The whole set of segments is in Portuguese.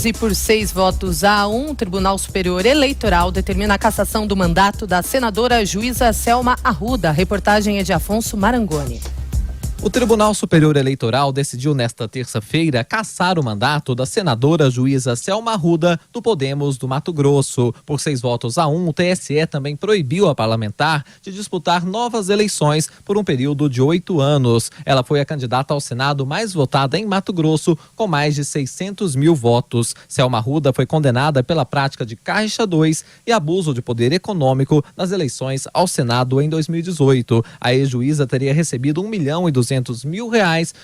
14 por 6 votos a 1, o Tribunal Superior Eleitoral determina a cassação do mandato da senadora juíza Selma Arruda. A reportagem é de Afonso Marangoni. O Tribunal Superior Eleitoral decidiu nesta terça-feira cassar o mandato da senadora juíza Selma Arruda, do Podemos do Mato Grosso. Por 6 votos a 1, o TSE também proibiu a parlamentar de disputar novas eleições por um período de 8 anos. Ela foi a candidata ao Senado mais votada em Mato Grosso, com mais de 600 mil votos. Selma Arruda foi condenada pela prática de Caixa 2 e abuso de poder econômico nas eleições ao Senado em 2018. A ex-juíza teria recebido R$1.200.000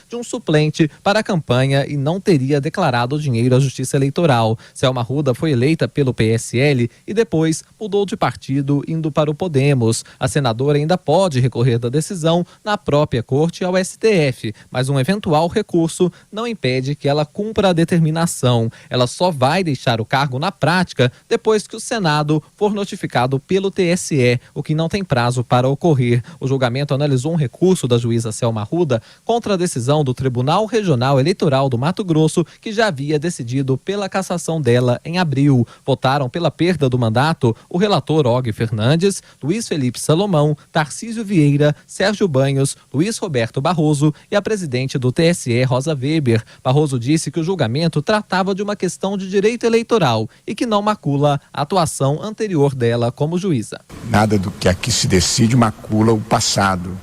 de um suplente para a campanha e não teria declarado o dinheiro à Justiça Eleitoral. Selma Arruda foi eleita pelo PSL e depois mudou de partido, indo para o Podemos. A senadora ainda pode recorrer da decisão na própria corte ao STF, mas um eventual recurso não impede que ela cumpra a determinação. Ela só vai deixar o cargo na prática depois que o Senado for notificado pelo TSE, o que não tem prazo para ocorrer. O julgamento analisou um recurso da juíza Selma Arruda contra a decisão do Tribunal Regional Eleitoral do Mato Grosso, que já havia decidido pela cassação dela em abril. Votaram pela perda do mandato o relator Og Fernandes, Luiz Felipe Salomão, Tarcísio Vieira, Sérgio Banhos, Luiz Roberto Barroso e a presidente do TSE, Rosa Weber. Barroso disse que o julgamento tratava de uma questão de direito eleitoral e que não macula a atuação anterior dela como juíza. Nada do que aqui se decide macula o passado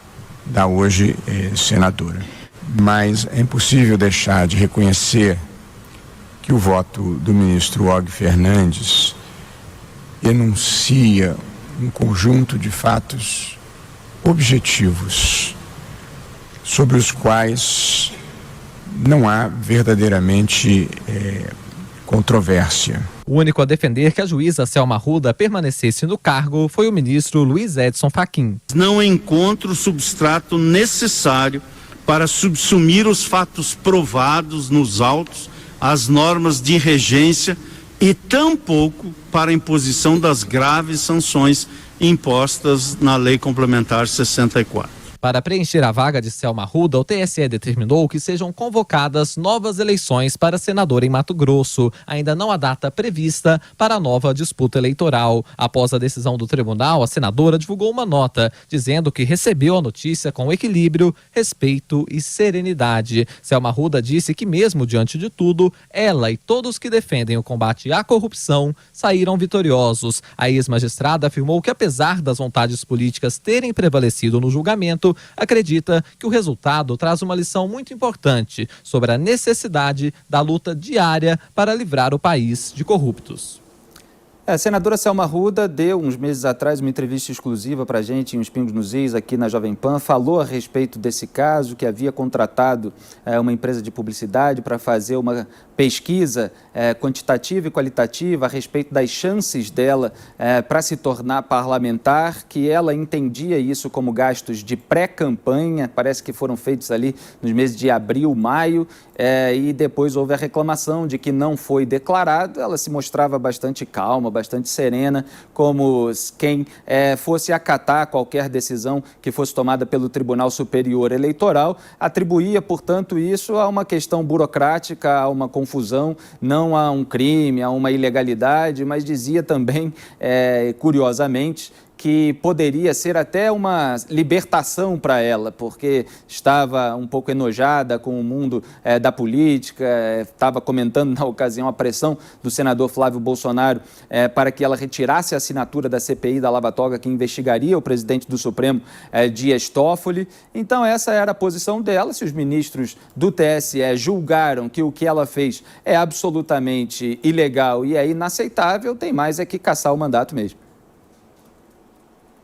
da hoje senadora. Mas é impossível deixar de reconhecer que o voto do ministro Og Fernandes enuncia um conjunto de fatos objetivos sobre os quais não há verdadeiramente controvérsia. O único a defender que a juíza Selma Arruda permanecesse no cargo foi o ministro Luiz Edson Fachin. Não encontro o substrato necessário para subsumir os fatos provados nos autos, as normas de regência e tampouco para a imposição das graves sanções impostas na Lei Complementar 64. Para preencher a vaga de Selma Arruda, o TSE determinou que sejam convocadas novas eleições para senador em Mato Grosso. Ainda não há data prevista para a nova disputa eleitoral. Após a decisão do tribunal, a senadora divulgou uma nota dizendo que recebeu a notícia com equilíbrio, respeito e serenidade. Selma Arruda disse que mesmo diante de tudo, ela e todos que defendem o combate à corrupção saíram vitoriosos. A ex-magistrada afirmou que apesar das vontades políticas terem prevalecido no julgamento, acredita que o resultado traz uma lição muito importante sobre a necessidade da luta diária para livrar o país de corruptos. A senadora Selma Arruda deu, uns meses atrás, uma entrevista exclusiva para a gente em Os Pingos nos Is, aqui na Jovem Pan, falou a respeito desse caso, que havia contratado uma empresa de publicidade para fazer uma pesquisa quantitativa e qualitativa a respeito das chances dela para se tornar parlamentar, que ela entendia isso como gastos de pré-campanha, parece que foram feitos ali nos meses de abril, maio, e depois houve a reclamação de que não foi declarado. Ela se mostrava bastante calma, bastante serena, como quem fosse acatar qualquer decisão que fosse tomada pelo Tribunal Superior Eleitoral, atribuía, portanto, isso a uma questão burocrática, a uma confusão, não a um crime, a uma ilegalidade, mas dizia também, curiosamente, que poderia ser até uma libertação para ela, porque estava um pouco enojada com o mundo da política, estava comentando na ocasião a pressão do senador Flávio Bolsonaro para que ela retirasse a assinatura da CPI da Lava Toga, que investigaria o presidente do Supremo, Dias Toffoli. Então essa era a posição dela. Se os ministros do TSE julgaram que o que ela fez é absolutamente ilegal e é inaceitável, tem mais que cassar o mandato mesmo.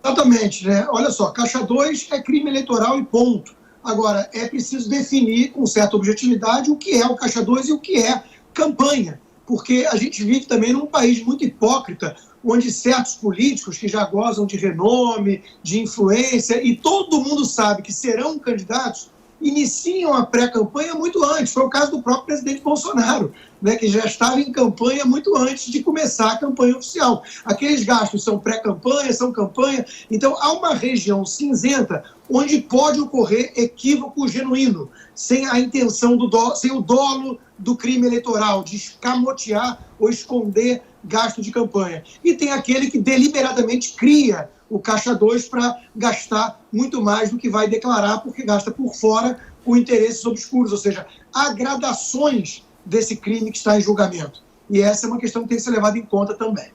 Exatamente, né? Olha só, Caixa 2 é crime eleitoral e ponto. Agora, é preciso definir com certa objetividade o que é o Caixa 2 e o que é campanha, porque a gente vive também num país muito hipócrita, onde certos políticos que já gozam de renome, de influência, e todo mundo sabe que serão candidatos, iniciam a pré-campanha muito antes. Foi o caso do próprio presidente Bolsonaro, né, que já estava em campanha muito antes de começar a campanha oficial. Aqueles gastos são pré-campanha, são campanha. Então, há uma região cinzenta onde pode ocorrer equívoco genuíno, sem a intenção sem o dolo do crime eleitoral, de escamotear ou esconder gasto de campanha. E tem aquele que deliberadamente cria o Caixa 2 para gastar muito mais do que vai declarar, porque gasta por fora com interesses obscuros, ou seja, há gradações desse crime que está em julgamento. E essa é uma questão que tem que ser levada em conta também.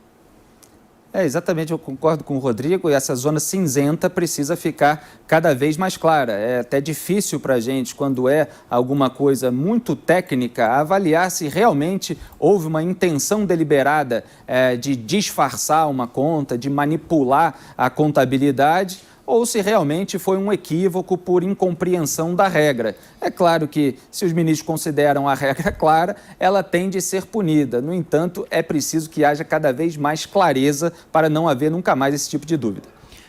Exatamente, eu concordo com o Rodrigo, e essa zona cinzenta precisa ficar cada vez mais clara. É até difícil para a gente, quando é alguma coisa muito técnica, avaliar se realmente houve uma intenção deliberada de disfarçar uma conta, de manipular a contabilidade, ou se realmente foi um equívoco por incompreensão da regra. É claro que, se os ministros consideram a regra clara, ela tem de ser punida. No entanto, é preciso que haja cada vez mais clareza para não haver nunca mais esse tipo de dúvida.